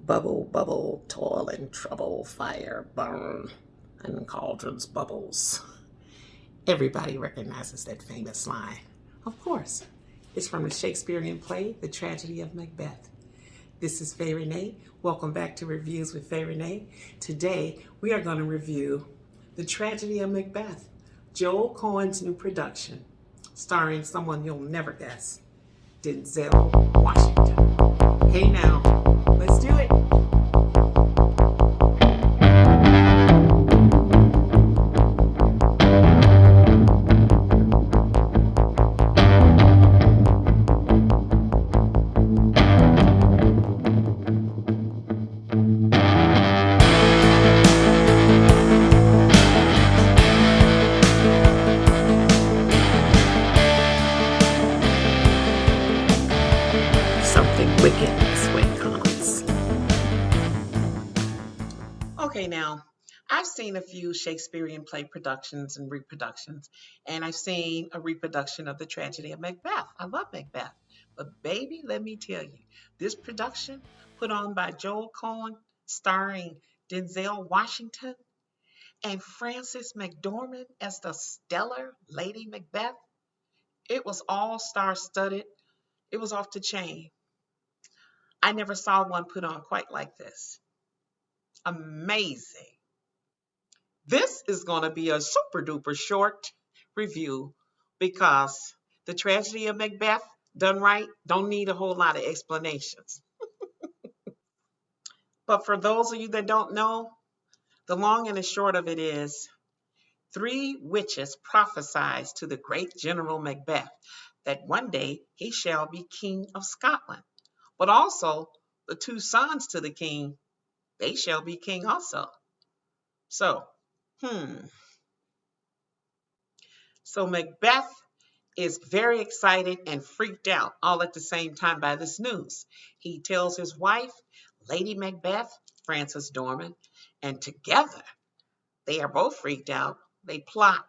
Bubble, bubble, toil and trouble, fire, burn, and cauldrons bubbles. Everybody recognizes that famous line. Of course, it's from the Shakespearean play, The Tragedy of Macbeth. This is Faye Renee. Welcome back to Reviews with Faye Renee. Today, we are going to review The Tragedy of Macbeth, Joel Coen's new production, starring someone you'll never guess, Denzel Washington. Hey now, let's do it. Something wicked is when comes. Okay, now, I've seen a few Shakespearean play productions and reproductions, and I've seen a reproduction of The Tragedy of Macbeth. I love Macbeth. But baby, let me tell you, this production put on by Joel Coen, starring Denzel Washington and Frances McDormand as the stellar Lady Macbeth, it was all star studded. It was off the chain. I never saw one put on quite like this. Amazing. This is going to be a super duper short review because The Tragedy of Macbeth, done right, don't need a whole lot of explanations. But for those of you that don't know, the long and the short of it is 3 witches prophesied to the great General Macbeth that one day he shall be King of Scotland. But also, the 2 sons to the king, they shall be king also. So, So Macbeth is very excited and freaked out all at the same time by this news. He tells his wife, Lady Macbeth, Frances Dorman, and together they are both freaked out. They plot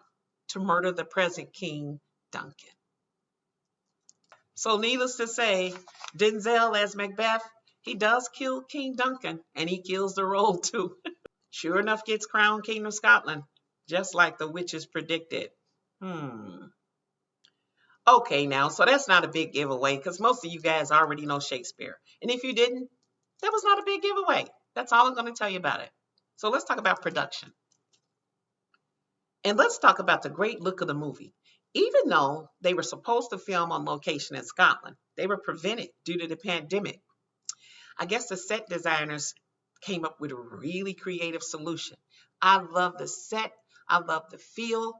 to murder the present King Duncan. So needless to say, Denzel as Macbeth, he does kill King Duncan, and he kills the role too. Sure enough, gets crowned King of Scotland, just like the witches predicted. Okay, now, so that's not a big giveaway because most of you guys already know Shakespeare. And if you didn't, that was not a big giveaway. That's all I'm going to tell you about it. So let's talk about production. And let's talk about the great look of the movie. Even though they were supposed to film on location in Scotland, they were prevented due to the pandemic. I guess the set designers came up with a really creative solution. I love the set. I love the feel.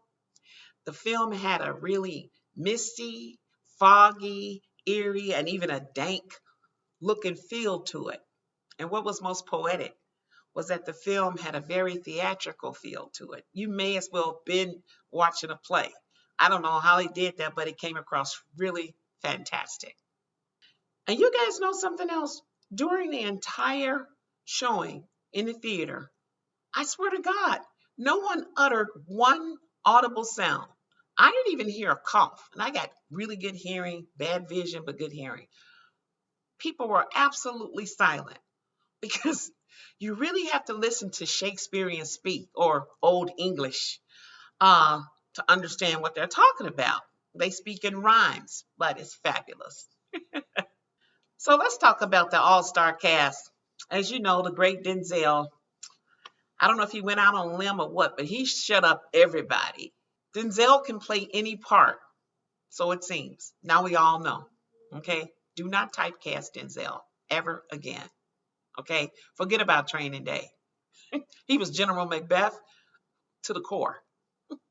The film had a really misty, foggy, eerie, and even a dank look and feel to it. And what was most poetic was that the film had a very theatrical feel to it. You may as well have been watching a play. I don't know how he did that, but it came across really fantastic. And you guys know something else? During the entire showing in the theater, I swear to God, no one uttered one audible sound. I didn't even hear a cough, and I got really good hearing, bad vision, but good hearing. People were absolutely silent because you really have to listen to Shakespearean speak or Old English to understand what they're talking about. They speak in rhymes, but it's fabulous. So let's talk about the all-star cast. As you know, the great Denzel, I don't know if he went out on a limb or what, but he shut up everybody. Denzel can play any part, so it seems. Now we all know, okay? Do not typecast Denzel ever again, okay? Forget about Training Day. He was General Macbeth to the core.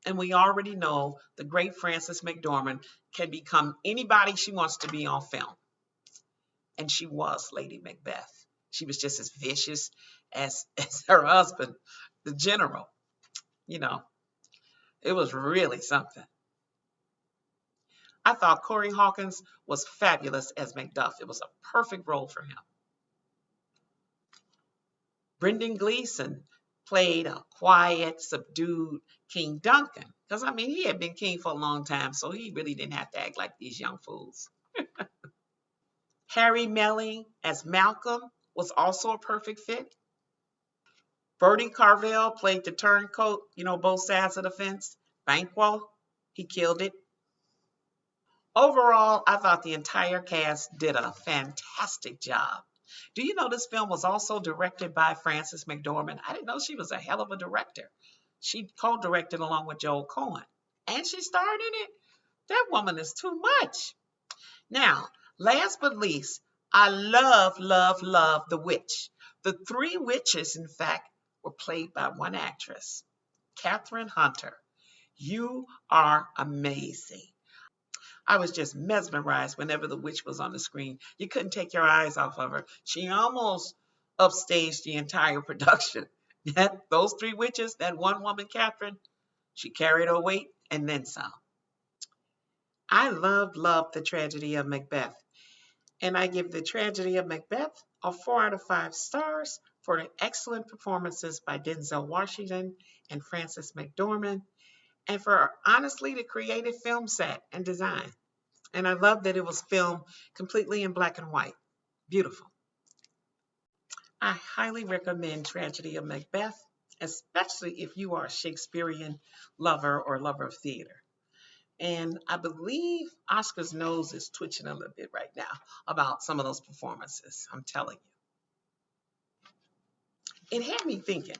And we already know the great Frances McDormand can become anybody she wants to be on film. And she was Lady Macbeth. She was just as vicious as her husband, the general. You know, it was really something. I thought Corey Hawkins was fabulous as Macduff. It was a perfect role for him. Brendan Gleeson played a quiet, subdued King Duncan. Because, I mean, he had been king for a long time, so he really didn't have to act like these young fools. Harry Melling as Malcolm. was also a perfect fit. Bertie Carvel played the turncoat, both sides of the fence. Banquo, he killed it. Overall, I thought the entire cast did a fantastic job. Do you know this film was also directed by Frances McDormand? I didn't know she was a hell of a director. She co-directed along with Joel Cohen. And she starred in it. That woman is too much. Now, last but least, I love, love, love The Witch. The three witches, in fact, were played by one actress, Catherine Hunter. You are amazing. I was just mesmerized whenever the witch was on the screen. You couldn't take your eyes off of her. She almost upstaged the entire production. Those three witches, that one woman, Catherine, she carried her weight and then some. I loved the tragedy of Macbeth. And I give the tragedy of Macbeth a 4 out of 5 stars for the excellent performances by Denzel Washington and Frances McDormand, and for honestly the creative film set and design. And I love that it was filmed completely in black and white. Beautiful. I highly recommend Tragedy of Macbeth, especially if you are a Shakespearean lover or lover of theater. And I believe Oscar's nose is twitching a little bit right now about some of those performances. I'm telling you. It had me thinking,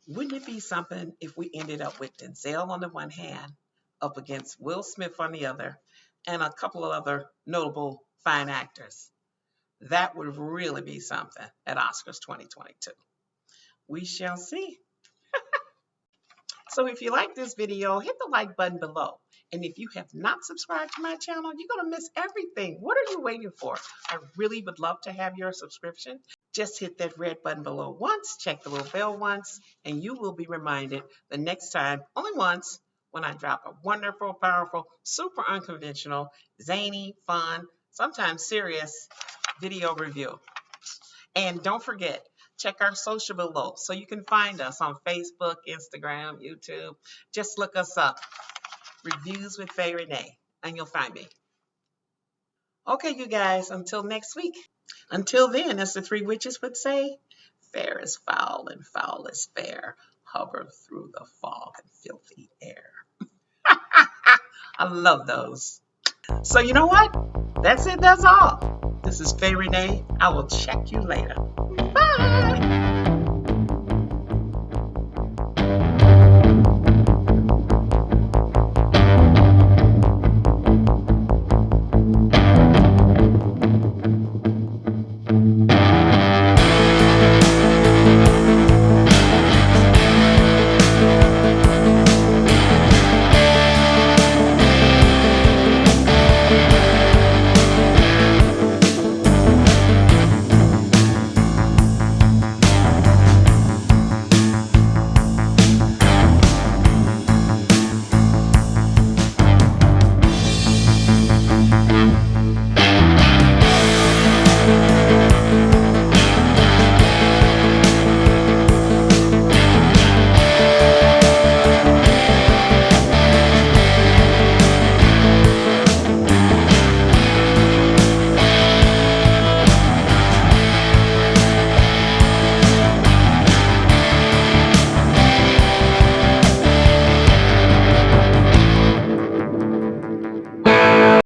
wouldn't it be something if we ended up with Denzel on the one hand, up against Will Smith on the other, and a couple of other notable fine actors? That would really be something at Oscars 2022. We shall see. So if you like this video, hit the like button below. And if you have not subscribed to my channel, you're going to miss everything. What are you waiting for? I really would love to have your subscription. Just hit that red button below once, check the little bell once, and you will be reminded the next time, only once, when I drop a wonderful, powerful, super unconventional, zany, fun, sometimes serious video review. And don't forget, check our social below so you can find us on Facebook, Instagram, YouTube. Just look us up, Reviews with Faye Renee, and you'll find me. Okay, you guys, until next week. Until then, as the three witches would say, fair is foul and foul is fair. Hover through the fog and filthy air. I love those. So you know what? That's it. That's all. This is Faye Renee. I will check you later. Bye.